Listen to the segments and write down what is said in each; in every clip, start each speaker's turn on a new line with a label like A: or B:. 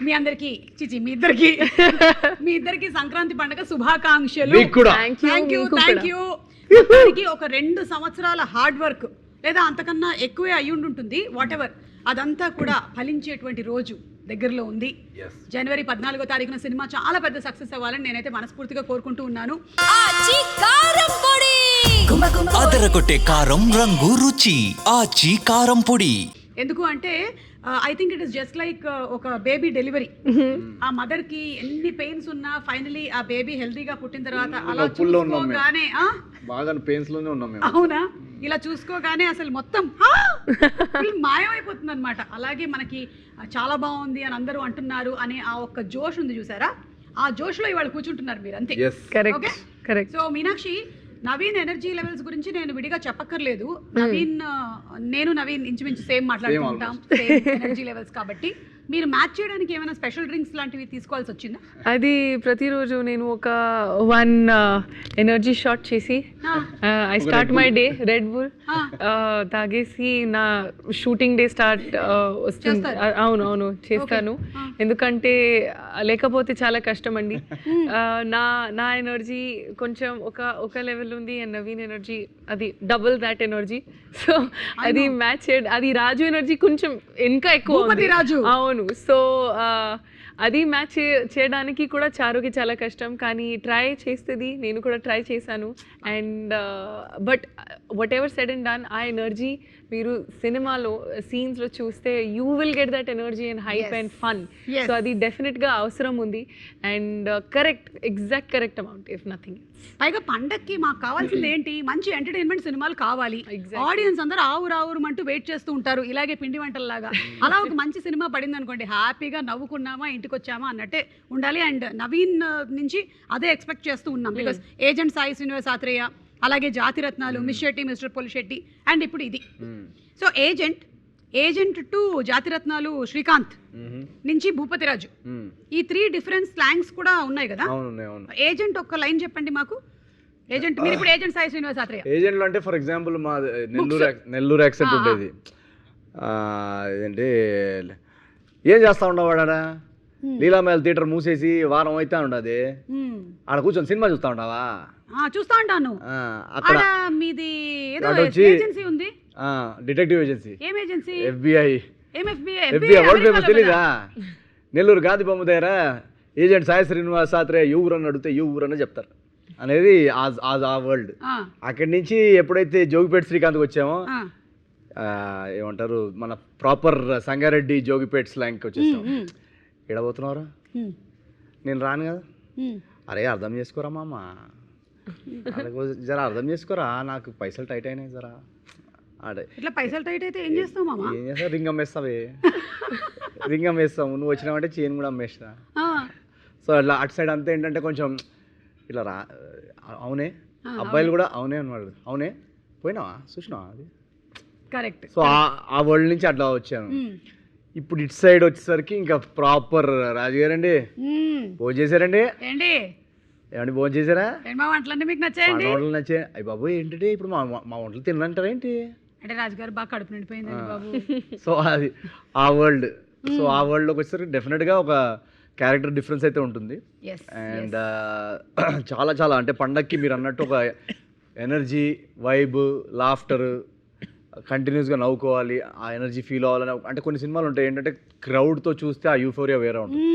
A: మీ అందరికి చిచి మీ ఇద్దరికి సంక్రాంతి పండుగ శుభాకాంక్షలు. Thank you. ఒక 2 సంవత్సరాల హార్డ్ వర్క్ లేదా అంతకన్నా ఎక్కువే అయ్యి ఉంటుంది, వాట్ ఎవర్, అదంతా కూడా ఫలించేటువంటి రోజు దగ్గరలో ఉంది. జనవరి 14వ తారీఖున సినిమా చాలా పెద్ద సక్సెస్ అవ్వాలని నేనైతే మనస్ఫూర్తిగా కోరుకుంటూ ఉన్నాను.
B: అదరగొట్టే కారం రంగు రుచి ఆచి కారం పొడి.
A: ఎందుకు అంటే I think it is just like ఒక బేబీ డెలివరీ. ఆ మదర్ కి ఎన్ని పెయిన్స్ ఉన్నా ఫైనలీ ఆ బేబీ హెల్తీగా పుట్టిన తర్వాత అలా చూసుకోగానే
C: బాగా పెయిన్స్ లోనే ఉన్నాం మేము.
A: అవునా, ఇలా చూసుకోగానే అసలు మొత్తం మాయమైపోతుంది అనమాట. అలాగే మనకి చాలా బాగుంది అని అందరూ అంటున్నారు అనే ఆ ఒక్క జోష్ ఉంది చూసారా, ఆ జోష్ లో ఇవాళ కూర్చుంటున్నారు మీరు అంతే.
D: Correct.
A: So Meenakshi, Naveen energy levels గురించి నేను విడిగా చెప్పక్కర్లేదు. నవీన్ ఇంచుమించు సేమ్ మాట్లాడుకుంటాం, సేమ్ ఎనర్జీ లెవెల్స్ కాబట్టి మీరు మ్యాచ్ చేయడానికి ఏమైనా స్పెషల్ డ్రింక్స్ లాంటివి తీసుకోవాల్సి వచ్చిందా?
D: అది ప్రతిరోజు నేను ఒక 1 ఎనర్జీ షాట్ చేసి I start my day red bull తాగేసి నా షూటింగ్ డే స్టార్ట్ వస్తుంది. అవును చేస్తాను, ఎందుకంటే లేకపోతే చాలా కష్టం అండి. నా ఎనర్జీ కొంచెం ఒక లెవెల్ ఉంది అండ్ నవీన్ ఎనర్జీ అది డబుల్ దాట్ ఎనర్జీ. సో అది మ్యాచ్ అది రాజు ఎనర్జీ కొంచెం ఇంకా ఎక్కువ ఉంది. అవును, సో అది మ్యాచ్ చేయడానికి కూడా చారుకి చాలా కష్టం, కానీ ట్రై చేస్తుంది. నేను కూడా ట్రై చేశాను. And but what ever said and done, ఆ ఎనర్జీ మీరు సినిమాలో సీన్స్లో చూస్తే you will get that energy and hype and fun. So అది డెఫినెట్గా అవసరం ఉంది. And exact correct amount if nothing.
A: పైగా పండక్కి మాకు కావాల్సింది ఏంటి, మంచి ఎంటర్టైన్మెంట్ సినిమాలు కావాలి. ఆడియన్స్ అందరూ ఆవురావురమంటూ వెయిట్ చేస్తూ ఉంటారు, ఇలాగే పిండి వంటల్లాగా. అలా ఒక మంచి సినిమా పడింది అనుకోండి, హ్యాపీగా నవ్వుకున్నామా ఇంటికి వచ్చామా అన్నట్టే ఉండాలి. అండ్ నవీన్ నుంచి అదే ఎక్స్పెక్ట్ చేస్తూ ఉన్నాం. బికాస్ ఏజెంట్ సాయి శ్రీనివాస్ ఆత్రేయ, అలాగే Jathiratnalu, miss Shetty, mister Polishetty, and ఇప్పుడు ఇది. So agent to Jathiratnalu Srikanth నుంచి భూపతిరాజు, ఈ 3 డిఫరెంట్ స్లాంగ్స్ కూడా ఉన్నాయి కదా. ఏజెంట్ ఒక్క లైన్ చెప్పండి మాకు. ఏజెంట్ మీరు ఇప్పుడు ఏజెంట్ సాయి శ్రీనివాస్ ఆత్రేయ.
C: ఏజెంట్లు అంటే ఫర్ ఎగ్జాంపుల్ మా నెల్లూరు యాక్సెంట్ ఉండేది. ఏంటి ఏం చేస్తా ఉండవాడా, లీలామేల్ థియేటర్ మూసేసి వారం అయితే ఉండదు, ఆడ కూర్చొని సినిమా చూస్తా ఉండవా?
A: చూస్తా ఉంటాను. మీది ఏదో ఏజెన్సీ ఉంది,
C: డిటెక్టివ్ ఏజెన్సీ.
A: ఏం ఏజెన్సీ?
C: FBI వరల్డ్ ఫేమస్ తెలీదా? నెల్లూరు గాంధీ బొమ్మ దగ్గర ఏజెంట్ సాయి శ్రీనివాస్ ఆత్రేయ ఊరని అడిగితే ఊరని చెప్తారు అనేది ఆ వరల్డ్. అక్కడి నుంచి ఎప్పుడైతే జోగిపేట శ్రీకాంత్కి వచ్చామో ఏమంటారు, మన ప్రాపర్ సంగారెడ్డి జోగిపేట స్లాంగ్కి వచ్చేస్తాం. ఎడబోతున్నారా, నేను రాను కదా, అరే అర్థం చేసుకోరా మామ, జరా అర్థం చేసుకోరా, నాకు పైసలు టైట్ అయినాయి జరా.
A: ఇట్లా పైసలు టైట్ అయితే ఏం చేస్తావు మామ?
C: ఏం చేస్తావు, రింగ్ అమ్మేస్తావే, రింగ్ అమ్మేస్తావు. నువ్వు వచ్చినావంటే చైన్ కూడా అమ్మేస్తా. సో అట్లా అటు సైడ్ అంతా ఏంటంటే కొంచెం ఇట్లా అవునే, అబ్బాయిలు కూడా అవునే అన్నాడు, అవునే పోయినావా చూసినావా, అది కరెక్ట్. సో ఆ వరల్డ్ నుంచి అట్లా వచ్చాను. ఇప్పుడు ఇటు సైడ్ వచ్చేసరికి ఇంకా ప్రాపర్ రాజుగారండి భోజనం చేశారండి. ఏమండి భోజనం చేశారా?
A: మీకు నచ్చాయండి?
C: వంటలు నచ్చాయి. అయ్యి బాబు ఏంటంటే ఇప్పుడు మా వంటలు తినంటారా ఏంటి
A: అంటే రాజుగారు బాగా కడుపు నిండిపోయింది బాబు.
C: సో అది ఆ వరల్డ్. సో ఆ వరల్డ్లోకి వచ్చేసరికి డెఫినెట్గా ఒక క్యారెక్టర్ డిఫరెన్స్ అయితే ఉంటుంది. అండ్ చాలా చాలా అంటే పండక్కి మీరు అన్నట్టు ఒక ఎనర్జీ, వైబ్, లాఫ్టర్, కంటిన్యూస్గా నవ్వుకోవాలి, ఆ ఎనర్జీ ఫీల్ అవ్వాలని. అంటే కొన్ని సినిమాలు ఉంటాయి ఏంటంటే క్రౌడ్తో చూస్తే ఆ యూఫోరియా వేరే ఉంటుంది.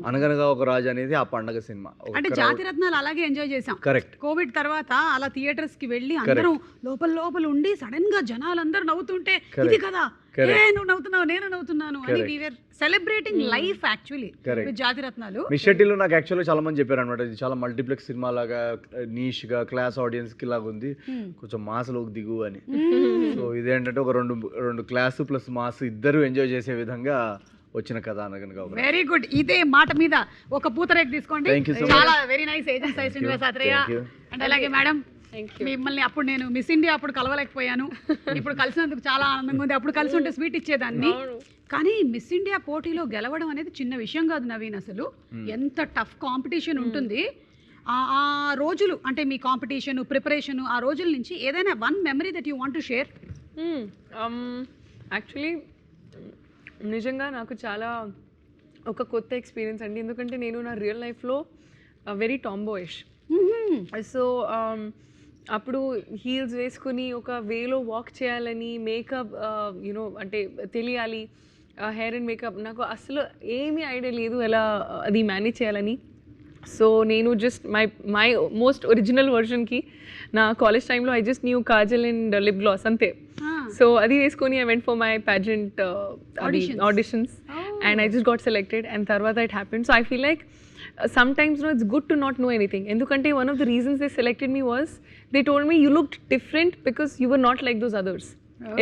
C: అనగనగా ఒక రాజు అనేది ఆ పండగ సినిమా.
A: అంటే జాతిరత్నాలు అలాగే ఎంజాయ్ చేసాం.
C: కరెక్ట్.
A: కోవిడ్ తర్వాత అలా థియేటర్స్ కి వెళ్ళి అందరూ లోపల ఉండి సడన్ గా జనాలందరూ నవ్వుతుంటే ఇది కదా నువ్వు నవ్వుతున్నావు నేను నవ్వుతున్నాను అని we were celebrating life actually with Jathiratnalu.
C: Miss షెట్టిలో నాకు యాక్చువల్గా చాలా మంది చెప్పారు అనమాట, ఇది చాలా మల్టీప్లెక్స్ సినిమా లాగా నీష్ గా క్లాస్ ఆడియన్స్ కి లాగా ఉంది, కొంచెం మాస్లోకి దిగు అని. సో ఇదేంటంటే ఒక రెండు క్లాస్ ప్లస్ మాస్ ఇద్దరు ఎంజాయ్ చేసే విధంగా వచ్చిన కథ అనగనగా.
A: Very good. ఇదే మాట మీద ఒక పూతరేక్ తీసుకోండి. చాలా very nice agent Sai Srinivas Athreya. And అలాగే మేడం, మిమ్మల్ని అప్పుడు నేను మిస్ ఇండియా అప్పుడు కలవలేకపోయాను, ఇప్పుడు కలిసినందుకు చాలా ఆనందంగా ఉంది. అప్పుడు కలిసి ఉంటే స్వీట్ ఇచ్చేదాన్ని. కానీ మిస్ ఇండియా పోటీలో గెలవడం అనేది చిన్న విషయం కాదు నవీన్. అసలు ఎంత టఫ్ కాంపిటీషన్ ఉంటుంది. ఆ రోజులు అంటే మీ కాంపిటీషన్ ప్రిపరేషన్, ఆ రోజుల నుంచి ఏదైనా one memory that you want to share?
D: Actually నిజంగా నాకు చాలా ఒక కొత్త ఎక్స్పీరియన్స్ అండి, ఎందుకంటే నేను నా రియల్ లైఫ్లో వెరీ టాంబాయిష్. సో అప్పుడు హీల్స్ వేసుకుని ఒక వేలో వాక్ చేయాలని, మేకప్ యూనో అంటే తెలియాలి, హెయిర్ అండ్ మేకప్ నాకు అసలు ఏమీ ఐడియా లేదు ఎలా అది మేనేజ్ చేయాలని. సో నేను జస్ట్ మై మోస్ట్ ఒరిజినల్ వర్షన్కి నా కాలేజ్ టైంలో I just new Kajal and lip gloss అంతే. సో అది వేసుకొని I went for my pageant auditions and I just got selected and తర్వాత it happened. So I feel like sometimes it's good to not know anything. ఎందుకంటే one of the reasons they selected me was they told me you looked different because you were not like those others.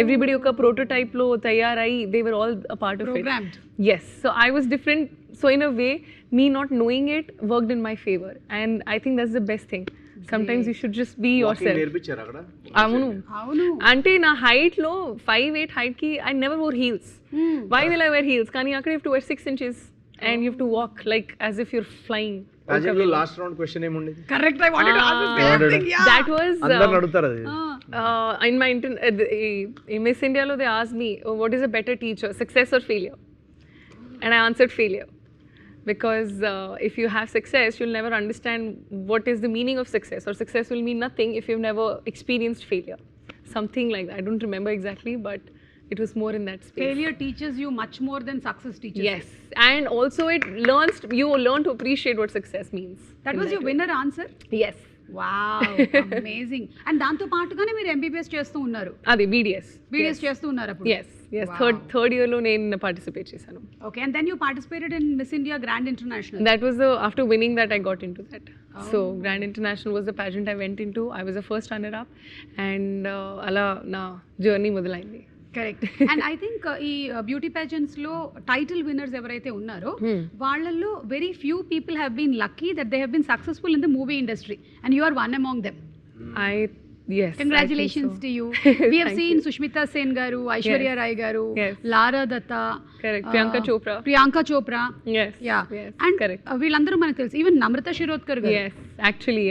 D: Everybody ఒక prototype లో తయారై they were all a part of
A: Programmed.
D: it. Yes, so I was different. So in a way me not knowing it worked in my favor and I think that's the best thing. Sometimes you should just be yourself.
C: నేర్పించారు అక్కడ?
D: అవును, అంటే నా height లో 5'8" height కి I never wore heels. Why will I wear heels? కానీ అక్కడ you have to wear 6 inches and you have to walk like as if you're flying.
C: Last round question ఏముండేది?
A: Correct, I wanted to ask this same thing. Yeah,
D: That was
C: అందరూ అడుగుతారు అది.
D: in my in Miss India lo they asked me what is a better teacher, success or failure, and I answered failure. Because if you have success, you'll never understand what is the meaning of success, or success will mean nothing if you've never experienced failure. Something like that. I don't remember exactly, but it was more in that space.
A: Failure teaches you much more than success teaches.
D: Yes, and also you learn to appreciate what success means.
A: That was your winner answer?
D: Yes.
A: Wow, amazing. And దాంతో పాటుగానే మీరు MBBS చేస్తూ ఉన్నారు?
D: అది BDS
A: చేస్తూ ఉన్నారు అప్పుడు?
D: yes third year lo నేను participate చేశాను.
A: Okay, and then you participated in Miss India Grand International.
D: That was after winning that I got into that. So Grand International was the pageant I went into. I was the first runner up and ala na journey మొదలైంది.
A: Correct. And I think ఈ beauty pageants లో title winners ఎవరైతే ఉన్నారో వాళ్ళల్లో very few people have been lucky that they have been successful in the movie industry and you are one among them.
D: Yes,
A: congratulations to you. We have seen Sushmita Sen garu, Aishwarya Rai garu, Lara Datta,
D: correct, Priyanka Chopra.
A: Yes, yeah,
D: yes,
A: and
D: correct.
A: వీళ్ళందరూ మనకు తెలుసు. Even Namrata Shirodkar garu.
D: Yes, actually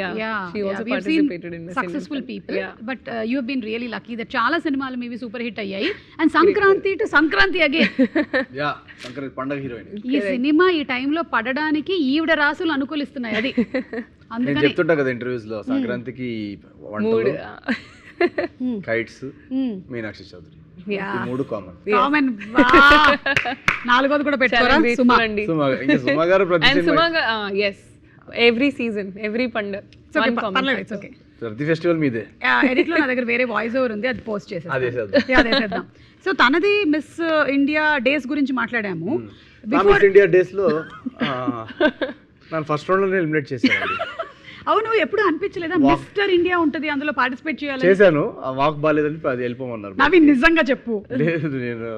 D: she also
A: we have
D: participated
A: seen
D: in Miss
A: successful
D: India.
A: people, but you have been really lucky that చాలా సినిమాలు మీవి super hit అయ్యాయి. And Sankranti to Sankranti again.
C: Yeah, Sankranti పండగ heroine.
A: ఈ cinema ఈ టైంలో పడడానికి ఈవిడ రాసులు అనుకూలిస్తున్నాయి. అది
C: నేను చెప్తుంటా కదా ఇంటర్వ్యూస్ లో, సంక్రాంతికి వంటలు, కైట్స్, మీనాక్షి చౌదరి, ఈ మూడు కామన్.
A: నాలుగోది కూడా పెట్టుకోరా? సుమా
C: గారు ప్రతి
D: and Suma yes, every season, every పండగ
C: ప్రతి ఫెస్టివల్ మీదే.
A: ఎడిట్ లో నా దగ్గర వేరే వాయిస్ ఓవర్ ఉంది, అది పోస్ట్
C: చేసేద్దాం.
A: చేసేద్దాం. సో తనది మిస్ ఇండియా డేస్ గురించి మాట్లాడాము.
C: మిస్ ఇండియా డేస్ లో నన్ను ఫస్ట్ రౌండ్ లోనే ఎలిమినేట్ చేశాను.
A: అవును, ఎప్పుడు అనిపించలేదా మిస్టర్ ఇండియా ఉంటది అందులో పార్టిసిపేట్ చేయాలి?
C: చేశాను, ఆ వాక్ బాగాలేదని అది వెళ్ళిపోమన్నారు.
A: నవి నిజంగా చెప్పు.
C: లేదు, నేను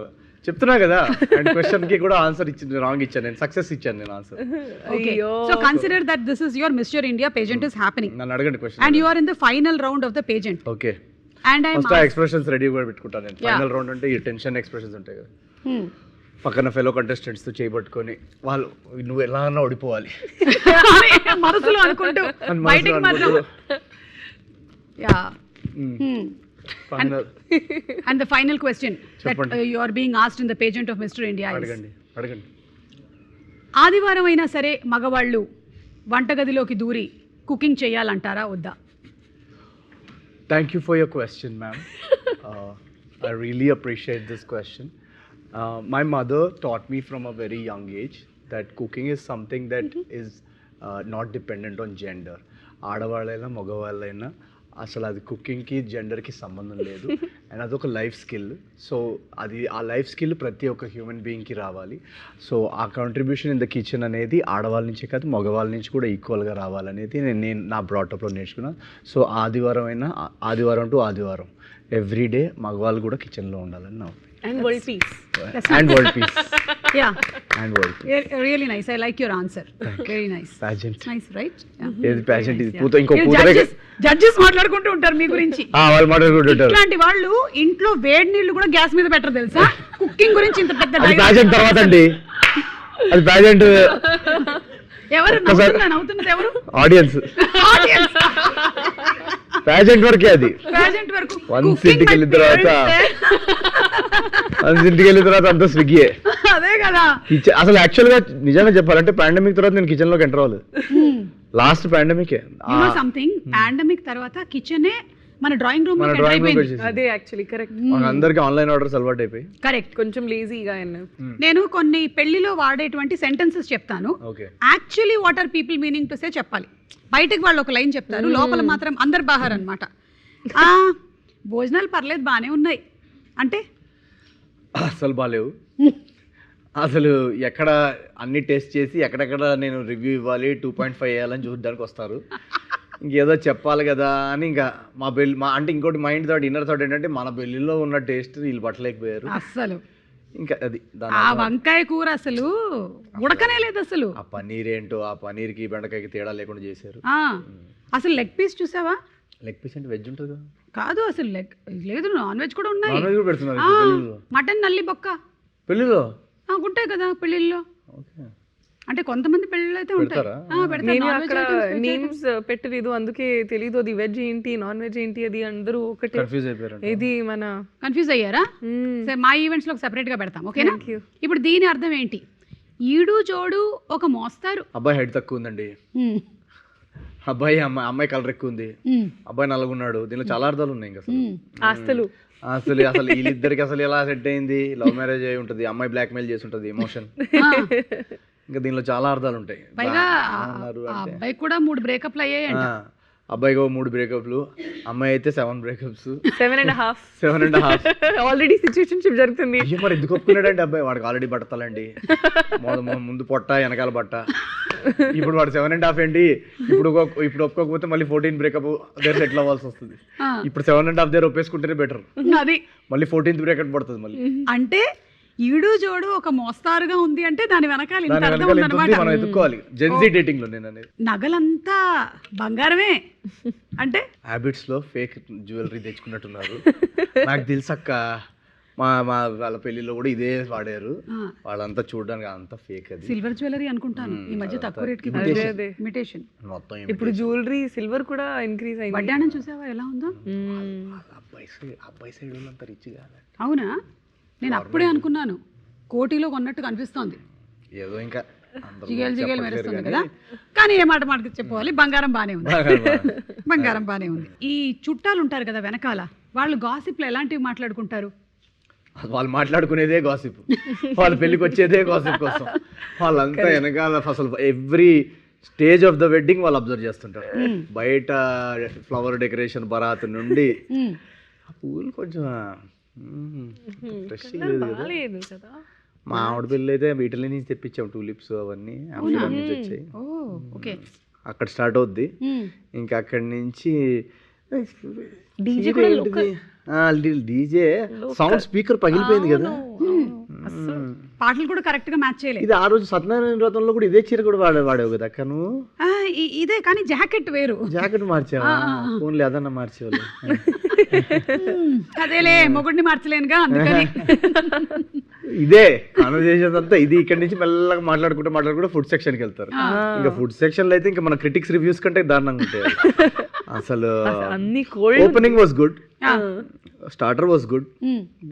C: చెప్తున్నా కదా, అండ్ క్వశ్చన్ కి కూడా ఆన్సర్ ఇచ్చింది, రాంగ్ ఇచ్చాను నేను, సక్సెస్ ఇచ్చాను నేను answer.
A: Okay, so consider that this is your Mr. India pageant is happening.
C: నన్ను అడగండి question.
A: And you are in the final round of the pageant.
C: Okay,
A: and I
C: first expressions ready కూడా పెట్టుకుంటాను నేను. Final round అంటే ఈ tension expressions ఉంటాయి కదా, పక్కన ఫెలో కంటెస్టెంట్స్ తో చేయబట్టుకొని వాళ్ళు నువ్వు ఎలా అన్నా ఓడిపోవాలి
A: మనసులో అనుకుంటూ బయటికి మాత్రం. Yeah. And the final question that you are being asked in the pageant of Mr. India is,
C: అడగండి.
A: ఆదివారం అయినా సరే మగవాళ్ళు వంటగదిలోకి దూరి కుకింగ్ చేయాలంటారా వద్దా?
C: Thank you for your question, ma'am. I really appreciate this question. My mother taught me from a very young age that cooking is something that is not dependent on gender. ఆడవాళ్ళైనా మగవాళ్ళైనా అసలు అది కుకింగ్కి జెండర్కి సంబంధం లేదు, and అదొక life skill. So అది ఆ life skill ప్రతి ఒక్క human బీయింగ్కి రావాలి. సో ఆ కాంట్రిబ్యూషన్ ఇన్ ద కిచెన్ అనేది ఆడవాళ్ళ నుంచే కాదు మగవాళ్ళ నుంచి కూడా ఈక్వల్గా రావాలనేది నేను నా బ్రాటప్లో నేర్చుకున్నాను. సో ఆదివారం టు ఆదివారం ఎవ్రీడే మగవాళ్ళు కూడా కిచెన్లో ఉండాలని నా opinion.
D: And world peace.
C: And world peace.
A: Yeah.
C: And world peace.
A: Really nice. I like your answer. Very nice.
C: Pageant.
A: Nice, right?
C: ఏది pageant ఇది? ఇంకో పూతరే
A: జడ్జెస్ మాట్లాడుకుంటూ ఉంటారు మీ గురించి.
C: వాళ్ళు మాట్లాడుకుంటుంటారు.
A: ఇట్లాంటి వాళ్ళు ఇంట్లో వేడి నీళ్లు కూడా గ్యాస్ మీద పెట్టరు తెలుసా? కుకింగ్ గురించి ఇంత పెద్ద
C: pageant తర్వాత అండి. అది pageant.
A: ఎవరు నవ్వుతున్నది ఎవరు?
C: ఆడియన్స్. pageant వరకే అది.
A: pageant వరకు.
C: వన్స్ ఇంటికి వెళ్ళిన తర్వాత ఇంటికి వెళ్ళిన తర్వాత అంతా స్విగ్గీయే.
A: అదే కదా.
C: అసలు యాక్చువల్గా నిజంగా చెప్పాలంటే పాండమిక్ తర్వాత నేను కిచెన్లోకి ఎంటర్ అవ్వలేదు. లాస్ట్ పాండమికే.
A: సంథింగ్ పాండమిక్ తర్వాత కిచెనే మన డ్రాయింగ్ రూమ్
D: అదే యాక్చువల్లీ కరెక్ట్.
C: అందరికి ఆన్లైన్ ఆర్డర్స్ అలవాటు అయిపోయి
A: కరెక్ట్.
D: కొంచెం లేజీగా
A: నేను కొన్ని పెళ్లిలో వాడేటువంటి సెంటెన్సెస్ చెప్తాను.
C: Okay.
A: Actually what are people meaning to say చెప్పాలి. బయటకు వాళ్ళు ఒక లైన్ చెప్తారు, లోపల మాత్రం అందరు బాహార్ అనమాట. భోజనాలు పర్లేదు బాగానే ఉన్నాయి అంటే
C: అసలు బాగాలేవు. అసలు ఎక్కడ అన్ని టేస్ట్ చేసి ఎక్కడెక్కడ నేను రివ్యూ ఇవ్వాలి 2.5 వేయాలని చూడడానికి వస్తారు. ఇంకేదో చెప్పాలి కదా అని ఇంకా మా అంటే ఇంకోటి మైండ్ థాట్ ఇన్నర్ థాట్ ఏంటంటే మన బెల్లిలో ఉన్న టేస్ట్ వీళ్ళు పట్టలేకపోయారు
A: అసలు.
C: ఇంకా అది
A: ఆ వంకాయ కూర అసలు ఉడకనే లేదు అసలు.
C: ఆ పన్నీర్ ఏంటో ఆ పన్నీర్కి బెండకాయకి తేడా లేకుండా చేశారు.
A: అసలు లెగ్ పీస్ చూసావా?
C: లెగ్ పీస్ అంటే వెజ్ ఉంటుంది కదా?
A: కాదు అసలు లెగ్ లేదు, నాన్ వెజ్ కూడా ఉన్నాయి.
C: నాన్ వెజ్ కూడా పెడుతున్నారు పెళ్ళిలో.
A: మటన్ నల్లి బొక్క
C: పెళ్ళిలో
A: ఉంటాయి కదా పెళ్ళిళ్ళలో. అంటే కొంతమంది పెళ్ళిళ్ళు అయితే ఉంటాయి.
D: నేను అక్కడ నేమ్స్ పెట్టలేదు, అందుకే తెలీదు అది వెజ్ ఏంటి నాన్ వెజ్ ఏంటి అది అందరూ ఒకటే
C: కన్ఫ్యూజ్ అయిపోయారు.
D: ఇది మన
A: కన్ఫ్యూజ్ అయ్యారా? సరే మా ఈవెంట్స్ లో సెపరేట్ గా పెడతాం, ఓకేనా? ఇప్పుడు దీని అర్థం ఏంటి? ఈడు జోడు ఒక మోస్తారు.
C: అబ్బాయి హైట్ తక్కువ ఉందండి, అమ్మాయి కలర్ ఎక్కువ ఉంది, అబ్బాయి నల్లగున్నాడు. దీనిలో చాలా అర్థాలు ఉన్నాయి. ఇంకా
D: ఆస్తులు
C: అసలు వీళ్ళిద్దరికి అసలు ఎలా సెట్ అయింది? లవ్ మ్యారేజ్ అయి ఉంటుంది, అమ్మాయి బ్లాక్ మెయిల్ చేసి ఉంటుంది, ఎమోషన్. ఇంకా దీనిలో చాలా అర్థాలు ఉంటాయి.
A: పైగా అబ్బాయి కూడా 3 బ్రేకప్లు అయ్యాయంట.
C: అబ్బాయికి 3 బ్రేకప్లు, అమ్మాయి అయితే 7 బ్రేకప్స్,
D: 7.5 ఆల్రెడీ సిచ్యువేషన్షిప్ జరుగుతుంది.
C: అయ్యో మరి ఎందుకు ఒప్పుకున్నాడంటే అబ్బాయి? వాడికి ఆల్రెడీ బట్టతలండి, ముందు పొట్ట వెనకాల బట్ట. ఇప్పుడు వాడు 7.5 ఏంటి? ఇప్పుడు ఒప్పుకోకపోతే మళ్ళీ 14 బ్రేకప్ దగ్గర సెటిల్ అవ్వాల్సి వస్తుంది. ఇప్పుడు 7.5 దగ్గర ఒప్పేసుకుంటేనే బెటర్.
A: అది
C: మళ్ళీ 14th బ్రేకప్ పడుతుంది మళ్ళీ.
A: అంటే ఈడు జోడు ఒక మోస్తారుగా ఉంది అంటే దాని వెనకాల ఇంత అర్థం ఉందన్నమాట.
C: మనం ఎత్తుకోవాలి జెన్జీ డేటింగ్ లో. నేను అనేది
A: నగలంతా బంగారమే అంటే
C: హ్యాబిట్స్ లో ఫేక్ జ్యువెలరీ తెచ్చుకున్నట్టున్నారు. నాకు తెలుసక్క, మా వాళ్ళ పెళ్లిలో కూడా ఇదే వాడారు. వాళ్ళంతా చూడడానికి అంతా ఫేక్. అది
A: సిల్వర్ జ్యువెలరీ అనుకుంటాను, ఈ మధ్య తక్కువ రేట్ కి ఇమిటేషన్.
C: మొత్తం
D: ఇప్పుడు జ్యువెలరీ సిల్వర్ కూడా ఇంక్రీజ్ అయింది.
A: వడ్డాణం చూసావా ఎలా ఉందో?
C: అబ్బాయి సైడ్ వాళ్ళంతా రిచ్ కాదు.
A: అవునా? నేను అప్పుడే అనుకున్నాను, కోటిలో కొన్నట్టు కనిపిస్తోంది.
C: ఏదో ఇంకా
A: జిగేలు మెరుస్తుంది కదా. కానీ ఏ మాట మాటకి చెప్పుకోవాలి, బంగారం బానే ఉంది, బంగారం బానే ఉంది. ఈ చుట్టాలు ఉంటారు కదా వెనకాల, వాళ్ళు గాసిప్లు ఎలాంటివి మాట్లాడుకుంటారు?
C: వాళ్ళు మాట్లాడుకునేదే గాసిప్, వాళ్ళ పెళ్ళికి వచ్చేదే గాసిప్ కోసం. వాళ్ళంతా వెనకాల అసలు every stage of the wedding వాళ్ళు అబ్జర్వ్ చేస్తుంటారు. బయట ఫ్లవర్ డెకరేషన్ బరాత్ నుండి పూలు కొంచెం ఫ్రెష్ లేదు కదా. మా ఆవిడ పెళ్ళి అయితే వీటిలో నుంచి తెప్పించాం, టూలిప్స్ అవన్నీ నుంచి వచ్చాయి. అక్కడ స్టార్ట్ అవుద్ది. ఇంకా అక్కడి నుంచి డీజే సౌండ్ స్పీకర్ పగిలిపోయింది కదా.
A: పాటలు కూడా కరెక్ట్ గా మ్యాచ్ చేయలేదు.
C: ఇది ఆ రోజు సత్యనారాయణ వ్రతంలో కూడా ఇదే చీర కూడా వాడేవు కదా అక్క నువ్వు.
A: ఇదే కానీ జాకెట్ వేరు.
C: జాకెట్ మార్చావా? ఓన్లీ అదన్నా మార్చేవాళ్ళు.
A: అదేలే, మొగుడిని మార్చలేనుగా అందుకని.
C: ఇదే కాన్వర్సేషన్ అంతా ఇది. ఇక్కడ నుంచి మెల్లగా మాట్లాడుకుంటూ ఫుడ్ సెక్షన్కి వెళ్తారు. ఇంకా ఫుడ్ సెక్షన్ లో అయితే ఇంకా మన క్రిటిక్స్ రివ్యూస్ కంటే దారుణంగా ఉంటాయి అసలు. Opening was good, starter was good,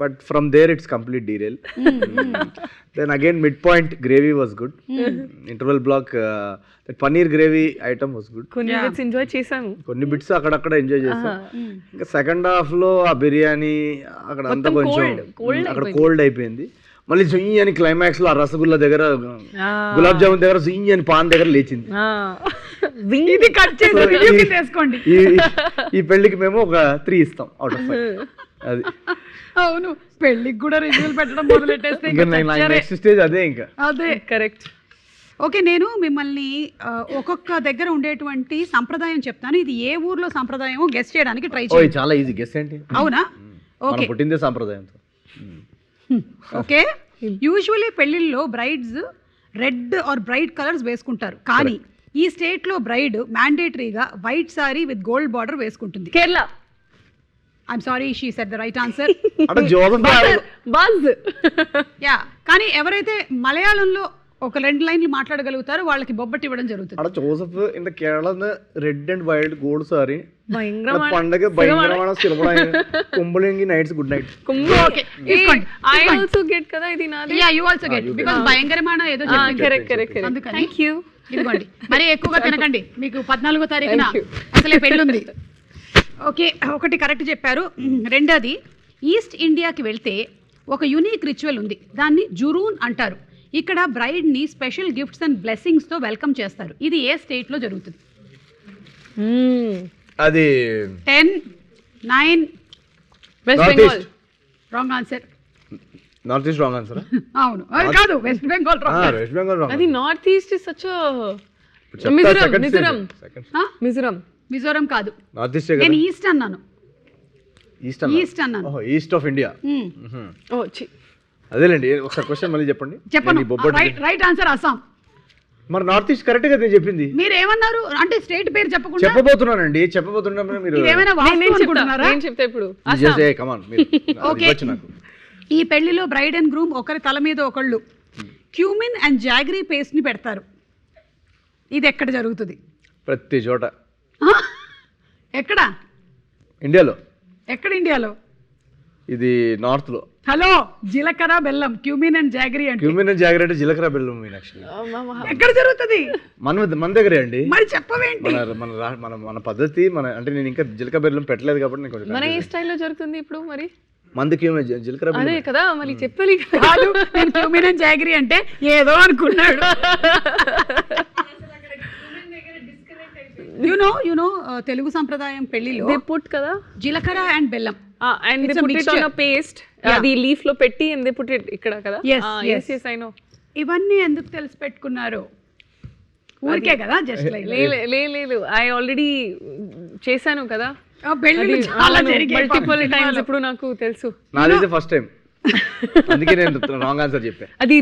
C: but from there it's complete derail. Then again midpoint gravy was good. Interval block that paneer gravy item was good.
D: కొన్ని బిట్స్ ఎంజాయ్ చేసాము,
C: కొన్ని బిట్స్ అక్కడక్కడ enjoy చేసాం. ఇంకా సెకండ్ హాఫ్ లో ఆ బిర్యానీ అక్కడ అంతా కొంచెం అక్కడ కోల్డ్ అయిపోయింది. మళ్ళీ జుయ్యి అని క్లైమాక్స్ లో ఆ రసగుల్లా దగ్గర, గులాబ్ జామున్ దగ్గర జుయ్యి అని పాన్ దగ్గర లేచింది. ఈ పెళ్లికి మేము ఒక 3 ఇస్తాం అవుట్ ఆఫ్ 5. అది
A: అవును, పెళ్లికి కూడా రివ్యూలు పెట్టడం మొదలెట్టేస్తే
C: నెక్స్ట్ స్టేజ్ అదే. ఇంకా
A: అదే కరెక్ట్. ఓకే, నేను మిమ్మల్ని ఒక్కొక్క దగ్గర ఉండేటువంటి సంప్రదాయం చెప్తాను. ఇది ఏ ఊర్లో సంప్రదాయం గెస్ చేయడానికి ట్రై చేయండి.
C: చాలా ఈజీ గెస్ ఏంటి?
A: అవునా? ఓకే,
C: పుట్టిందే సంప్రదాయంతో.
A: ఓకే, యూజువల్లీ పెళ్లిళ్ళలో brides red or bright colours వేసుకుంటారు, కానీ ఈ స్టేట్ లో బ్రైడ్ మ్యాండేటరీగా white sari with gold border వేసుకుంటుంది.
D: Kerala.
A: I'm sorry, she said the right answer.
C: అంటే
A: యా, కానీ ఎవరైతే మలయాళంలో ఒక 2 లైన్లు మాట్లాడగలుగుతారు, వాళ్ళకి బొబ్బట్టి ఇవ్వడం జరుగుతుంది.
C: അവിടെ Joseph in the Kerala red and wild god sari
D: ഭയങ്കരമാണ്
C: പണ്ടൊക്കെ ഭയങ്കരമാണ് സിനിമ കുമ്പളെങ്കിൽ നൈറ്റ്സ് గుడ్ నైట్
A: ఓకే తీసుకోండి.
D: ఐ ఆల్సో గెట్ కదా ఇది నాది.
A: Yeah you also get because భయంకరమైన ఏదో చెప్పింది.
D: కరెక్ట్
A: అందుకని
D: థ్యాంక్ యూ.
A: ఇదిగోండి, మరి ఎక్కువగా తినకండి, మీకు 14వ తారీఖున అసలే పెళ్ళుంది. ఓకే, ఒకటి కరెక్ట్ చెప్పారు. రెండోది, ఈస్ట్ ఇండియాకి వెళ్తే ఒక యూనిక్ రిచువల్ ఉంది, దాన్ని జురూన్ అంటారు. ఇక్కడ బ్రైడ్ని స్పెషల్ గిఫ్ట్స్ అండ్ బ్లెస్సింగ్స్తో వెల్కమ్ చేస్తారు. ఇది ఏ స్టేట్లో జరుగుతుంది?
C: అది
A: 10, 9.
D: West
C: North
D: Bengal.
C: East.
A: Wrong answer.
C: North east wrong answer.
A: అవును, అది కాదు, west Bengal wrong.
C: West Bengal wrong.
D: అది north east is such Mizoram.
A: Mizoram కాదు,
C: నార్త్ ఈస్ట్
A: నేను ఈస్ట్ అన్నాను.
C: ఈస్ట్
A: ఈస్ట్ అన్నాను.
C: ఓహో, ఈస్ట్ ఆఫ్ ఇండియా.
D: ఓ
C: అదేలేండి, ఒకసారి క్వశ్చన్ మళ్ళీ చెప్పండి.
A: చెప్పను.
C: ఈ బొబ్బట్టి
A: రైట్ ఆన్సర్ అస్సాం.
C: మరి నార్త్ ఈస్ట్ కరెక్ట్ గా నేను చెప్పింది.
A: మీరు ఏమన్నారు అంటే స్టేట్ పేరు చెప్పకుండా
C: చెప్పబోతున్నానండి, చెప్పబోతున్నప్పుడు మీరు
A: ఇదేమైనా వాస్తవం అనుకుంటున్నారా?
D: నేను చెప్తా ఇప్పుడు.
C: కమాన్ మీరు
A: ఓకే.
C: అది నాకు
A: ఈ పెళ్లిలో బ్రైడ్ అండ్ గ్రూమ్ ఒకరి తల మీద ఒకళ్ళు క్యూమిన్ అండ్ జాగరీ పేస్ట్ ని పెడతారు. ఇది ఎక్కడ జరుగుతుంది?
C: ప్రతి చోట.
A: ఎక్కడ?
C: ఇండియాలో.
A: ఎక్కడ ఇండియాలో?
C: ఇది నార్త్ లో.
A: హలో, జీలకర్ర బెల్లం, క్యూమిన్ అండ్ జాగరీ అంటే
C: క్యూమిన్ అండ్ జాగరీ అంటే జీలకర్ర బెల్లం యాక్చువల్లీ.
A: ఎక్కడ జరుగుతుంది?
C: మన దగ్గరే అండి.
A: మరి చెప్పవేంటి?
C: మన పద్ధతి అంటే నేను ఇంకా జీలకర్ర బెల్లం పెట్టలేదు కాబట్టి నేను కొంచెం
D: మన ఏ స్టైల్లో జరుగుతుంది ఇప్పుడు మరి?
C: మంది క్యూమిన్ జీలకర్ర
D: అదే
C: బెల్లం
D: కదా మళ్ళీ చెప్పాలి.
A: కాదు, నేను క్యూమిన్ అండ్ జాగరీ అంటే ఏదో అనుకున్నాడు. యు నో తెలుగు సంప్రదాయం పెళ్లిలో
D: దే పుట్ కదా
A: జీలకర్ర అండ్ బెల్లం
D: and they
A: It's a
D: put it on
A: mixture.
D: A paste. అది లీఫ్ లో పెట్టి అండ్ దే పుట్ ఇట్ ఇక్కడ కదా.
A: Yes, yes.
D: yes I know.
A: ఇవన్నీ ఎందుకు తెలిసి పెట్టుకున్నారు? ఊరికే కదా, జస్ట్ లైక్
D: లేదు ఐ ఆల్రెడీ చేశాను కదా.
A: పెళ్లి చాలా జరిగాయి
D: మల్టిపుల్ టైమ్స్ ఇప్పుడు నాకు తెలుసు.
C: నాది ఫస్ట్ టైం, అందుకే నేను రాంగ్ ఆన్సర్ చెప్పా.
D: అది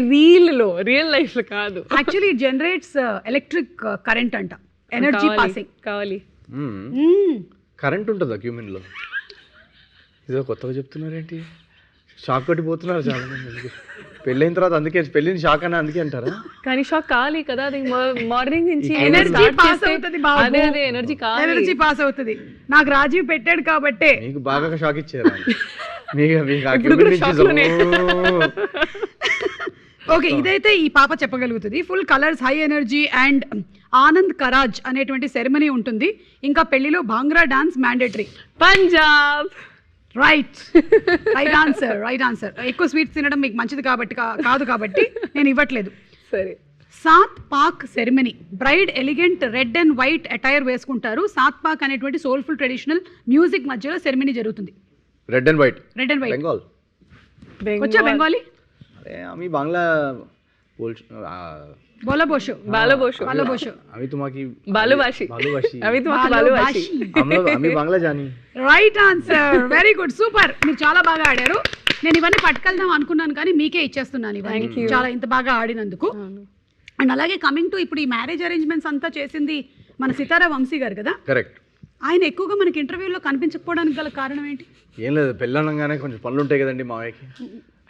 D: రియల్ లైఫ్ లో కాదు.
A: Actually it generates electric current అంట, ఎనర్జీ పాసింగ్.
D: కావాలి
C: కరెంట్ ఉంటుందా క్యూమిన్ లో? ఇదో కొత్తగా చెప్తున్నారేంటి? షాక్ కొట్టిపోతున్నారు చాలా మంది. పెళ్ళైన తర్వాత అందుకే పెళ్ళిని షాక్ అని అందుకే అంటారా?
D: కానీ షాక్ కావాలి కదా, అది మార్నింగ్ నుంచి
A: ఎనర్జీ పాస్ అవుతుంది బాబు.
D: అదే ఎనర్జీ కావాలి,
A: ఎనర్జీ పాస్ అవుతుంది. నాకు రాజీవ్ పెట్టాడు కాబట్టి
C: మీకు బాగా షాక్ ఇచ్చారా? మీకు ఆ
D: ఇప్పుడు
C: క్యూమిన్
D: కూడా
C: నుంచి
D: షాక్ లోనే.
A: ఓకే, ఇదైతే ఈ పాప చెప్పగలుగుతుంది. Full colours, high energy and Anand Karaj అనేటువంటి సెరమనీ ఉంటుంది. ఇంకా పెళ్లిలో bhangra dance mandatory.
D: Punjab.
A: Right answer. ఎక్కువ స్వీట్స్ తినడం మీకు మంచిది కాబట్టి కాదు కాబట్టి నేను ఇవ్వట్లేదు.
D: సరే.
A: Saat Paak ceremony. Bride elegant red and white attire వేసుకుంటారు. సాత్ పాక్ అనేటువంటి సోల్ఫుల్ ట్రెడిషనల్ మ్యూజిక్ మధ్యలో సెరమనీ జరుగుతుంది.
C: Red and white.
A: బెంగాల్. వచ్చా బెంగాలీ?
C: अरे आम्ही बांगला बोल
A: बोलाबोशो.
C: आम्ही तुम्हाकी
D: बालुभाषी.
C: आम्ही बांगला जानी.
A: Right answer, very good, super. మీరు చాలా బాగా ఆడారు. నేను ఇవన్నీ పట్టుకెళ్దాం అనుకున్నాను కానీ మీకే ఇచ్చేస్తున్నాను ఇవన్నీ, చాలా ఇంత బాగా ఆడినందుకు. అండ్ అలాగే కమింగ్ టు ఇప్పుడు ఈ మ్యారేజ్ అరేంజ్మెంట్స్ అంతా చేసింది మన సితారా వంశీ గారు కదా.
C: కరెక్ట్.
A: ఆయన ఎక్కువగా మనకి ఇంటర్వ్యూలో కనిపించకపోవడానికి గల కారణం ఏంటి?
C: ఏం లేదు, పెళ్ళనగానే కొంచెం పనులు ఉంటాయి కదండి మావయ్యకి.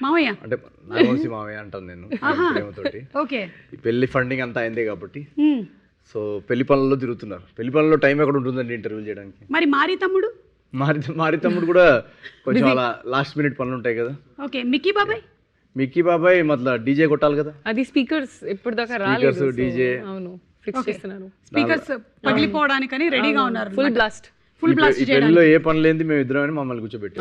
A: మావయ్య
C: అంటే నాగవంశీ మావయ్య అంటాను నేను ప్రేమతోటి.
A: ఓకే.
C: ఈ పెళ్లి ఫండింగ్ అంతా అయిందే కాబట్టి సో పెళ్లి పనుల్లో తిరుగుతున్నారు. పెళ్లి పనుల్లో టైం ఎక్కడ ఉంటుందండి ఇంటర్వ్యూ చేయడానికి.
A: మరి మారి తమ్ముడు
C: కూడా కొంచెం అలా లాస్ట్ మినిట్ పనులు ఉంటాయి కదా.
A: ఓకే. మిక్కీ బాబాయ్ మతల డీజే కొట్టాలి కదా.
D: అది స్పీకర్స్ ఇప్పుడు దాకా రాలేదు.
C: స్పీకర్స్ డీజే
D: అవును ఫిక్స్ చేస్తున్నారు.
A: స్పీకర్స్ పగిలిపోవడానికని రెడీగా ఉన్నారు.
D: ఫుల్ బ్లాస్ట్
C: పెళ్లిలో ఏ పని లేని మేము ఇద్దరం మమ్మల్ని కూర్చోబెట్టి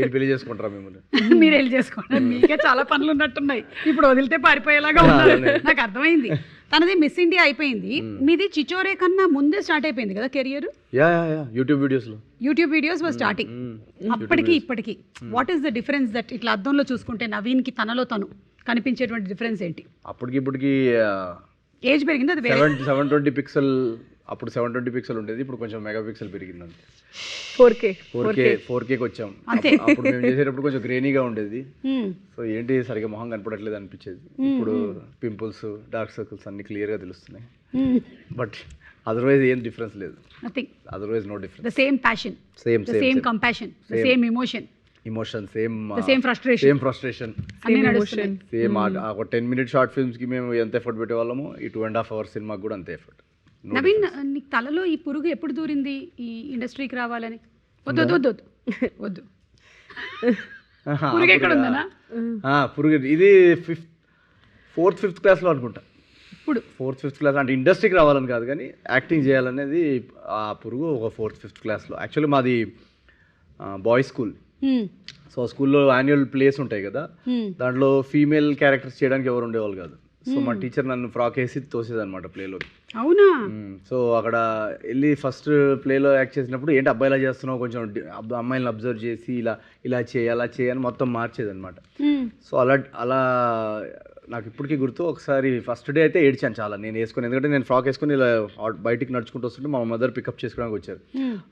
C: ఏం పెళ్లి చేసుకుంటారా మిమ్మల్ని?
A: మీరు వెళ్ళి చేసుకోండి, మీకే చాలా పనులు ఉన్నట్టున్నాయి. ఇప్పుడు వదిలితే పారిపోయేలాగా ఉన్నారు. నాకు అర్థమైంది. తనది మిస్ ఇండియా అయిపోయింది, మీది చిచోరే కన్నా ముందే స్టార్ట్ అయిపోయింది కదా career.
C: YouTube
A: videos was starting. అప్పటికి ఇప్పటికి what is the difference that ఇట్లా అద్దంలో చూసుకుంటే నవీన్ కి తనలో తను కనిపించేటువంటి డిఫరెన్స్ ఏంటి?
C: అప్పటికి ఇప్పటికి
A: ఏజ్ పెరిగింది. అది
C: 720 పిక్సెల్, అప్పుడు 720 పిక్సెల్ ఉండేది, ఇప్పుడు కొంచెం మెగా పిక్సెల్ పెరిగింది అంతే. 4K వచ్చాం. అప్పుడు మేము చేసేటప్పుడు కొంచెం గ్రేనీగా ఉండేది. సో ఏంటి సరిగా మొహం కనపడట్లేదు అనిపించేది. ఇప్పుడు పింపుల్స్, డార్క్ సర్కిల్స్ అన్ని క్లియర్ గా తెలుస్తున్నాయి. బట్ అదర్వైజ్ ఏం డిఫరెన్స్ లేదు.
A: Nothing.
C: Otherwise no difference.
A: The same passion, the same compassion, the same emotion.
C: Emotion
A: same frustration
C: same frustration
A: అన్ని నడుస్తున్నాయి.
C: సేమ్ ఒక 10-minute షార్ట్ ఫిల్మ్స్కి మేము ఎంత ఎఫర్ట్ పెట్టేవాళ్ళము ఈ 2.5 hours సినిమాకి కూడా అంతే ఎఫర్ట్.
A: నవీన్, నీకు తలలో ఈ పురుగు ఎప్పుడు దూరింది ఈ ఇండస్ట్రీకి రావాలని? వద్దు వద్దు వద్దు వద్దు పురుగు ఎక్కడ ఉందనా?
C: పురుగు ఇది 4th 5th క్లాస్లో అనుకుంటా.
A: ఇప్పుడు
C: 4th 5th క్లాస్ అంటే ఇండస్ట్రీకి రావాలని కాదు కానీ యాక్టింగ్ చేయాలనేది ఆ పురుగు ఒక 4th 5th క్లాస్లో. యాక్చువల్లీ మాది బాయ్స్ స్కూల్. సో స్కూల్లో యాన్యువల్ ప్లేస్ ఉంటాయి కదా, దాంట్లో ఫీమేల్ క్యారెక్టర్స్ చేయడానికి ఎవరు ఉండేవాళ్ళు కాదు. సో మా టీచర్ నన్ను ఫ్రాక్ వేసి తోసేదన్నమాట ప్లేలోకి.
A: అవునా?
C: సో అక్కడ వెళ్ళి ఫస్ట్ ప్లేలో యాక్ట్ చేసినప్పుడు ఏంటి అబ్బాయిలా చేస్తున్నావు, కొంచెం అమ్మాయిలను అబ్జర్వ్ చేసి ఇలా చేయని మొత్తం మార్చేదన్నమాట. సో అలా నాకు ఇప్పటికీ గుర్తు. ఒకసారి ఫస్ట్ డే అయితే ఏడ్చాను చాలా నేను వేసుకొని, ఎందుకంటే నేను ఫ్రాక్ వేసుకొని ఇలా బయటికి నడుచుకుంటూ వస్తుంటే మా మదర్ పికప్ చేసుకోవడానికి వచ్చారు.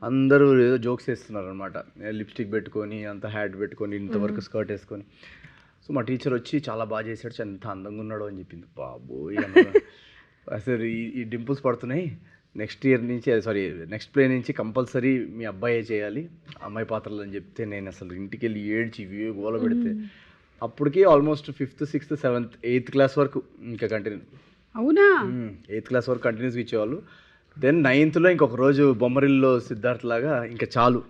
C: అందరూ ఏదో జోక్స్ వేస్తున్నారు అనమాట, లిప్స్టిక్ పెట్టుకొని అంత హ్యాట్ పెట్టుకొని ఇంతవరకు స్కర్ట్ వేసుకొని. సో మా టీచర్ వచ్చి చాలా బాగా చేశాడు, ఎంత అందంగా ఉన్నాడు అని చెప్పింది. బాబోయ్ అసలు ఈ డింపుల్స్ పడుతున్నాయి, నెక్స్ట్ ప్లే నుంచి కంపల్సరీ మీ అబ్బాయే చేయాలి అమ్మాయి పాత్రలు అని చెప్తే నేను అసలు ఇంటికి వెళ్ళి ఏడ్చి గోల పెడితే అప్పటికి almost 5th 6th 7th 8th class వరకు ఇంకా కంటిన్యూ.
A: అవునా?
C: 8th క్లాస్ వరకు కంటిన్యూస్గా ఇచ్చేవాళ్ళు. దెన్ 9thలో ఇంకొక రోజు బొమ్మరిల్లో సిద్ధార్థ్ లాగా ఇంకా చాలు,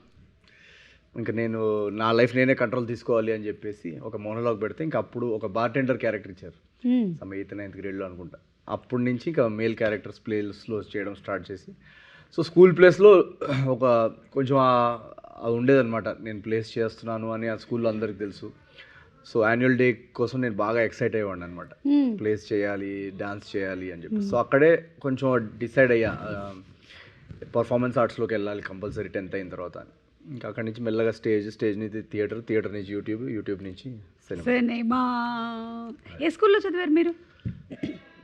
C: ఇంకా నేను నా లైఫ్ నేనే కంట్రోల్ తీసుకోవాలి అని చెప్పేసి ఒక మోనోలాగ్ పెడితే ఇంకా అప్పుడు ఒక బార్టెండర్ క్యారెక్టర్ ఇచ్చారు. 8th 9th గ్రేడ్లో అనుకుంటా. అప్పటి నుంచి ఇంకా మేల్ క్యారెక్టర్స్ ప్లేస్లో చేయడం స్టార్ట్ చేసి, సో స్కూల్ ప్లేస్లో ఒక కొంచెం అది ఉండేదన్నమాట, నేను ప్లేస్ చేస్తున్నాను అని ఆ స్కూల్లో అందరికి తెలుసు. సో యాన్యువల్ డే కోసం నేను బాగా ఎక్సైట్ అయ్యేవాడిని అనమాట, ప్లేస్ చేయాలి డాన్స్ చేయాలి అని చెప్పి. సో అక్కడే కొంచెం డిసైడ్ అయ్యా పర్ఫార్మెన్స్ ఆర్ట్స్లోకి వెళ్ళాలి కంపల్సరీ 10th అయిన తర్వాత. ఇంకా అక్కడి నుంచి మెల్లగా స్టేజ్ నుంచి థియేటర్ నుంచి యూట్యూబ్ నుంచి
A: సినిమా. ఏ స్కూల్లో చదివారు మీరు?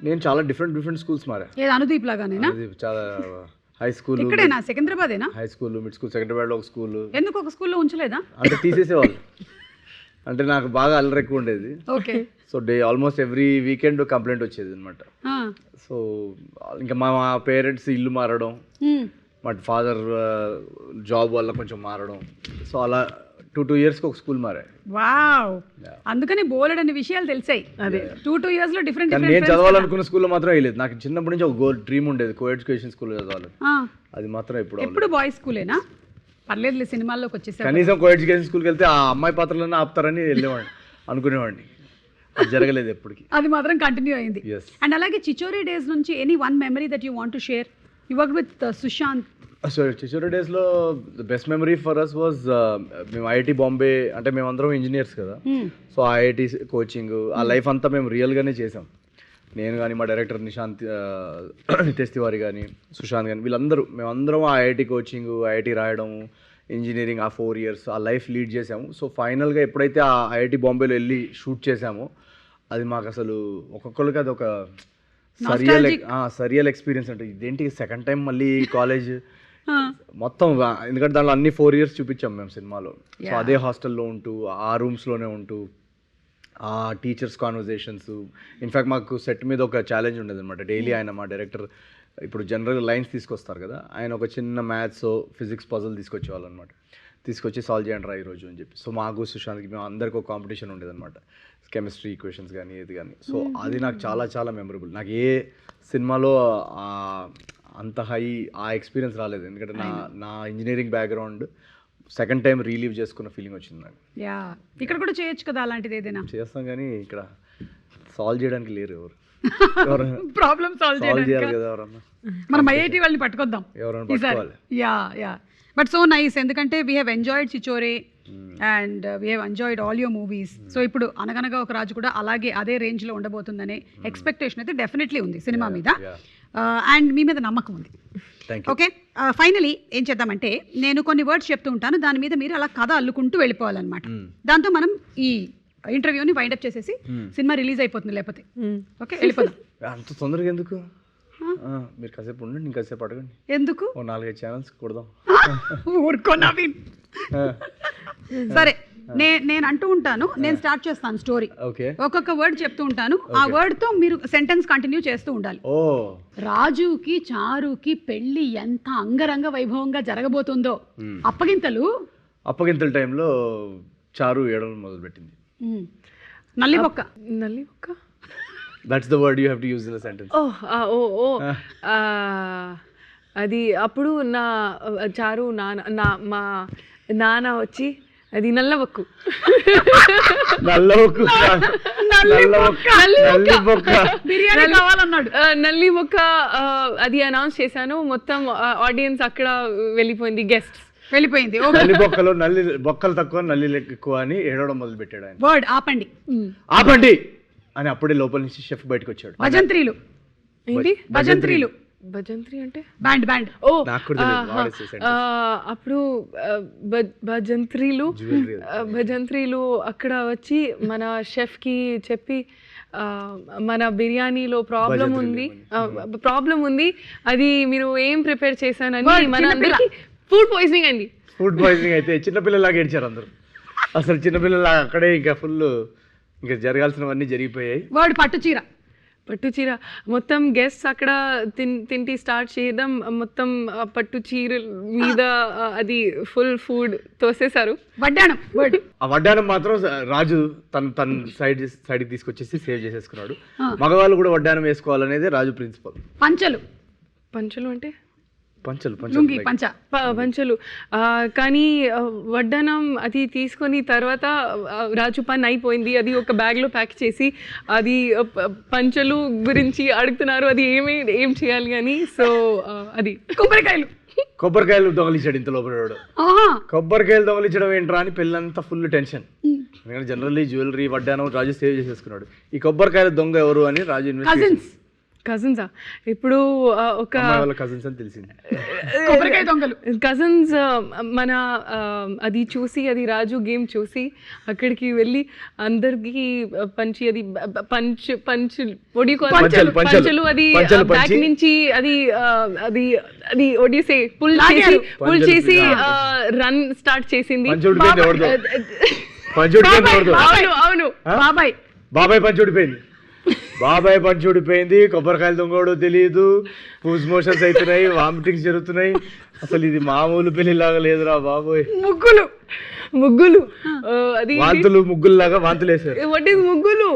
C: నేను చాలా డిఫరెంట్ స్కూల్స్ మారా.
A: ఏది అనుదీప్ లాగానేనా?
C: చాలా హై స్కూల్
A: ఇక్కడేనా? సికింద్రాబాదేనా?
C: హై స్కూల్, మిడ్ స్కూల్, సెకండ్రాబాద్లో ఒక స్కూల్.
A: ఎందుకు ఒక స్కూల్లో ఉంచలేదా?
C: అంటే తీసేసేవాళ్ళు, అంటే నాకు బాగా అల్లరి ఎక్కువ ఉండేది.
A: Okay.
C: So almost every weekend complaint వచ్చేది అనమాట. సో ఇంకా మా పేరెంట్స్ ఇల్లు మారడం, మా ఫాదర్ జాబ్ వల్ల కొంచెం మారడం, సో అలా 2 yearsకి ఒక స్కూల్ మారాయి.
A: వావ్, అందుకని బోలెడన్ని విషయాలు తెలిసాయి. అదే 2 yearsలో డిఫరెంట్.
C: నేను చదవాలనుకున్న స్కూల్లో మాత్రం వేయలేదు, నాకు చిన్నప్పటి నుంచి ఒక డ్రీమ్ ఉండేది కో ఎడ్యుకేషన్ స్కూల్లో చదవాలి. అది మాత్రం ఎప్పుడు
A: బాయ్స్ స్కూలేనా? పర్లేదు, సినిమాల్లోకి వచ్చేసా.
C: కనీసం కో ఎడ్యుకేషన్ స్కూల్కి వెళ్తే ఆ అమ్మాయి పాత్రలన్నీ ఆపుతారని వెళ్ళేవాడిని, అనుకునేవాడిని. అది జరగలేదు ఎప్పటికీ,
A: అది మాత్రం కంటిన్యూ అయింది. అండ్ అలాగే చిచోరీ డేస్ నుంచి any one memory that you want to share? You work with Sushant.
C: So Chhichhore డేస్లో the best memory for us was, మేము ఐఐటి బాంబే, అంటే మేమందరం ఇంజనీర్స్ కదా, సో ఐఐటి కోచింగ్ ఆ లైఫ్ అంతా మేము రియల్గానే చేసాం. నేను కానీ మా డైరెక్టర్ నితేష్ తివారీ కానీ సుశాంత్ కానీ మేమందరం ఆ ఐఐటి కోచింగ్, ఐఐటి రాయడం, ఇంజనీరింగ్ ఆ 4 years ఆ లైఫ్ లీడ్ చేసాము. సో ఫైనల్గా ఎప్పుడైతే ఆ ఐఐటి బాంబేలో వెళ్ళి షూట్ చేసామో అది మాకు అసలు ఒక్కొక్కరికి అది ఒక సరియల్ ఎక్స్పీరియన్స్. అంటే ఇదేంటి సెకండ్ టైం మళ్ళీ కాలేజ్ మొత్తం, ఎందుకంటే దాంట్లో అన్ని 4 years చూపించాం మేము సినిమాలో. సో అదే హాస్టల్లో ఉంటూ ఆ రూమ్స్లోనే ఉంటూ ఆ టీచర్స్ కాన్వర్జేషన్స్. ఇన్ఫ్యాక్ట్ మాకు సెట్ మీద ఒక ఛాలెంజ్ ఉండేది అనమాట. డైలీ ఆయన మా డైరెక్టర్ ఇప్పుడు జనరల్గా లైన్స్ తీసుకొస్తారు కదా, ఆయన ఒక చిన్న మ్యాథ్స్ ఫిజిక్స్ పజల్ తీసుకొచ్చేవాళ్ళు అనమాట. తీసుకొచ్చి సాల్వ్ చేయండి రా ఈరోజు అని చెప్పి. సో మాకు సుశాంత్కి మేము అందరికీ ఒక కాంపిటీషన్ ఉండేదన్నమాట, కెమిస్ట్రీ ఈక్వేషన్స్ కానీ ఏది కానీ. సో అది నాకు చాలా చాలా మెమరబుల్. నాకు ఏ సినిమాలో అంత ఆ ఎక్స్పీరియన్స్ రాలేదు, ఎందుకంటే నా engineering background second time relive చేసుకున్న ఫీలింగ్ వచ్చింది నాకు.
A: ఇక్కడ కూడా చేయొచ్చు కదా అలాంటిది ఏదైనా?
C: చేస్తాం కానీ ఇక్కడ సాల్వ్ చేయడానికి లేరు ఎవరు.
A: ప్రాబ్లమ్ సాల్వ్
C: చేయాలి కదా ఎవరన్నా.
A: మనం ఐఐటి వాళ్ళని పట్టుకొద్దాం
C: ఎవరైనా పట్టుకోవాలి.
A: బట్ సో నైస్, ఎందుకంటే we have enjoyed Chhichhore and we have enjoyed all your movies. So ఇప్పుడు అనగనగా ఒక రాజు కూడా అలాగే అదే రేంజ్లో ఉండబోతుందనే ఎక్స్పెక్టేషన్ అయితే డెఫినెట్లీ ఉంది సినిమా మీద, అండ్ మీ మీద నమ్మకం ఉంది. ఓకే, ఫైనలీ ఏం చేద్దామంటే నేను కొన్ని వర్డ్స్ చెప్తూ ఉంటాను, దాని మీద మీరు అలా కథ అల్లుకుంటూ వెళ్ళిపోవాలన్నమాట. దాంతో మనం ఈ ఇంటర్వ్యూని వైండప్ చేసేసి సినిమా రిలీజ్ అయిపోతుంది, లేకపోతే ఓకే వెళ్ళిపోదాం.
C: అంత తొందరగా ఎందుకు? మీరు కాసేపు ఉండండి, నేను కాసేపు అడగండి.
A: ఎందుకు?
C: 4-5 ఛానల్స్ కొడదాం.
A: ఊరుకో నవీన్. సరే, నేను అంటూ ఉంటాను, నేను స్టార్ట్ చేస్తాను స్టోరీ. ఒక్కొక్క వర్డ్ చెప్తూ ఉంటాను, ఆ వర్డ్ తో మీరు సెంటెన్స్ కంటిన్యూ చేస్తూ ఉండాలి. రాజుకి చారుకి పెళ్లి ఎంత అంగరంగ వైభవంగా జరగబోతుందో, అప్పగింతల టైంలో
C: చారు ఏడవడం మొదలుపెట్టింది.
A: నల్లి బొక్క.
D: నల్లి ఒక్క
C: that's the word you have to use in a sentence.
D: అది అప్పుడు నా చారు మా నాన్న వచ్చి అది నల్లబొక్కు.
C: నల్లబొక్కు నల్లి బొక్క
A: బిర్యానీ కావాలన్నాడు.
D: నల్లి బొక్క అది అనౌన్స్ చేశాను, మొత్తం ఆడియన్స్ అక్కడ వెళ్ళిపోయింది, గెస్ట్
A: వెళ్ళిపోయింది.
C: నల్లి బొక్కలో నల్లి బొక్కలు తక్కువ నల్లి ఎక్కువ అని ఏడవడం మొదలు పెట్టాడు ఆయన.
A: వర్డ్ ఆపండి
C: ఆపండి అని అప్పుడే లోపల నుంచి షెఫ్ బయటకు వచ్చాడు.
A: భజంత్రీలు.
D: ఏంటి
A: భజంత్రీలు?
D: భజంత్రి అంటే
A: బ్యాండ్ బ్యాండ్.
D: ఓ
C: నాకు కూడా తెలియదు, వాడేసే sentence.
D: అప్పుడు భజంత్రీలు అక్కడ వచ్చి మన షెఫ్కి చెప్పి మన బిర్యానీలో ప్రాబ్లం ఉంది, అది మీరు ఏం ప్రిపేర్ చేశానని మన అందరికి ఫుడ్ పాయిజనింగ్ అయింది.
C: ఫుడ్ పాయిజనింగ్ అయితే చిన్నపిల్లలాగా ఏడ్చారు అందరూ. అసలు చిన్నపిల్లలాగా అక్కడే ఇంకా ఫుల్ ఇంకా జరగాల్సినవన్నీ జరిగిపోయాయి.
A: వర్డ్ పట్టుచీర.
D: పట్టుచీర మొత్తం గెస్ట్ అక్కడ తింటి స్టార్ట్ చేయడం, మొత్తం పట్టు చీర మీద అది ఫుల్ ఫుడ్ తోసేశారు.
A: వడ్డాణం. వర్డ్.
C: ఆ వడ్డానం మాత్రం రాజు తన సైడ్కి తీసుకొచ్చేసి సేవ్ చేసేసుకున్నాడు. మగవాళ్ళు కూడా వడ్డానం వేసుకోవాలనేది రాజు ప్రిన్సిపల్.
A: పంచలు.
D: పంచలు అంటే
A: లుంగి పంచ.
D: పంచలు. కానీ వడ్డానం అది తీసుకొని తర్వాత రాజు పని అయిపోయింది, అది ఒక బ్యాగ్లో ప్యాక్ చేసి అది పంచలు గురించి అడుగుతున్నారు, అది ఏం చేయాలి అని. సో అది
C: కొబ్బరికాయలు దొంగలించాడు ఇంత లోపల. కొబ్బరికాయలు దొంగలించడం ఏంట్రా అని పెళ్ళంతా ఫుల్ టెన్షన్. ఎందుకంటే జనరల్లీ జ్యువెలరీ వడ్డానం రాజు సేవ్ చేసేసుకున్నాడు. ఈ కొబ్బరికాయల దొంగ ఎవరు అని రాజు ఇన్వెస్టిగేషన్.
D: కజిన్సా? ఇప్పుడు ఒక
C: కజిన్స్ అని తెలిసింది.
D: కజిన్స్ మన అది చూసి, అది రాజు గేమ్ చూసి అక్కడికి వెళ్ళి అందరికి పంచి, అది పంచలు అది బ్యాక్ నుంచి అది ఒడిసే పుల్ చేసి రన్ స్టార్ట్ చేసింది. అవును
C: బాబాయ్ పంచి ఊడిపోయింది. కొబ్బరికాయలు దొంగోడు తెలియదు, పూజ్ మోషన్స్ అవుతున్నాయి, వామిటింగ్స్ జరుగుతున్నాయి. అసలు ఇది మామూలు పెళ్లిలాగా లేదురా బాబోయ్.
D: ముగ్గులు అది
C: ముగ్గుల్లాగా వాంతులు వేసారు.
D: వాట్ ఈస్ ముగ్గులు?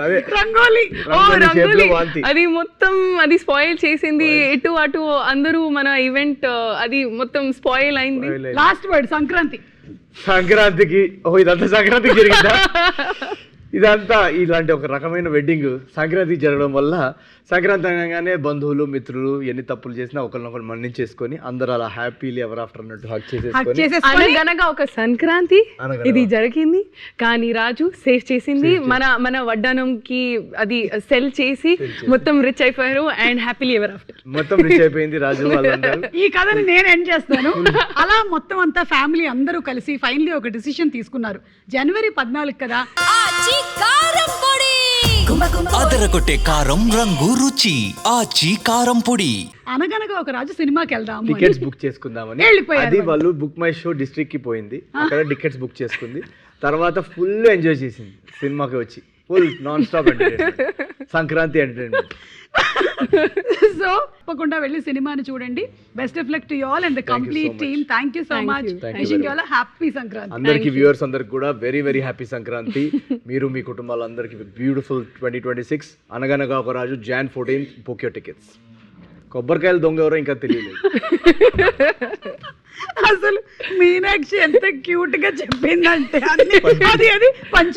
C: అదే
A: రంగోలి.
D: అది మొత్తం అది స్పాయిల్ చేసింది. ఇటు అటు అందరూ మన ఈవెంట్ అది మొత్తం స్పాయిల్ అయింది.
A: లాస్ట్ వర్డ్ సంక్రాంతికి.
C: ఇదంతా సంక్రాంతికి జరిగిందా? ఇదంతా ఇలాంటి ఒక రకమైన వెడ్డింగ్ సంక్రాంతికి జరగడం వల్ల సంక్రాంతి అనగానే బంధువులు మిత్రులు ఎన్ని తప్పులు చేసినా ఒకరినొకరు మన్నించేసుకొని అందరూ అలా హ్యాపీలీ ఎవర్ ఆఫ్టర్ అన్నట్టు హక్ చేసేసుకొని
D: అనగనగా ఒక సంక్రాంతి ఇది జరిగింది. కానీ రాజు సేవ్ చేసింది. మన వడ్డానంకి అది సెల్ చేసి మొత్తం రిచ్ అయిపోయారు అండ్ హ్యాపీలీ ఎవర్ ఆఫ్టర్
C: మొత్తం రిచ్ అయిపోయింది రాజు వాళ్ళందరూ.
A: ఈ కథని నేను ఎండ్ చేస్తాను. అలా మొత్తం అంతా ఫ్యామిలీ అందరూ కలిసి ఫైనలీ ఒక డిసిషన్ తీసుకున్నారు. జనవరి 14 కదా.
B: అదరగొట్టే కారం రంగు రుచి ఆచి కారం పొడి.
A: అనగనగా ఒక రాజు సినిమాకి వెళ్దాం,
C: టికెట్స్ బుక్ చేసుకుందామని. అది వాళ్ళు బుక్ మై షో డిస్ట్రిక్ట్ కి పోయింది, అక్కడ టికెట్స్ బుక్ చేసుకుంది. తర్వాత ఫుల్ ఎంజాయ్ చేసింది సినిమాకి వచ్చి. Full non stop entertainment, Sankranti entertainment.
A: So తప్పకుండా వెళ్ళి సినిమాని చూడండి. Best of luck to you all and the complete team. Thank you so much. Wishing you all happy Sankranti.
C: అందరికి వ్యూవర్స్ అందరికి కూడా వెరీ వెరీ హ్యాపీ సంక్రాంతి. మీరు మీ కుటుంబాలందరికీ బ్యూటిఫుల్ 2026. అనగనగా ఒక రాజు Jan 14th. Book your tickets. కొబ్బరికాయలు దొంగ ఎవరో ఇంకా తెలియలేదు.
A: అసలు మీనాక్షి ఎంత క్యూట్ గా చెప్పిందంటే అది పంచ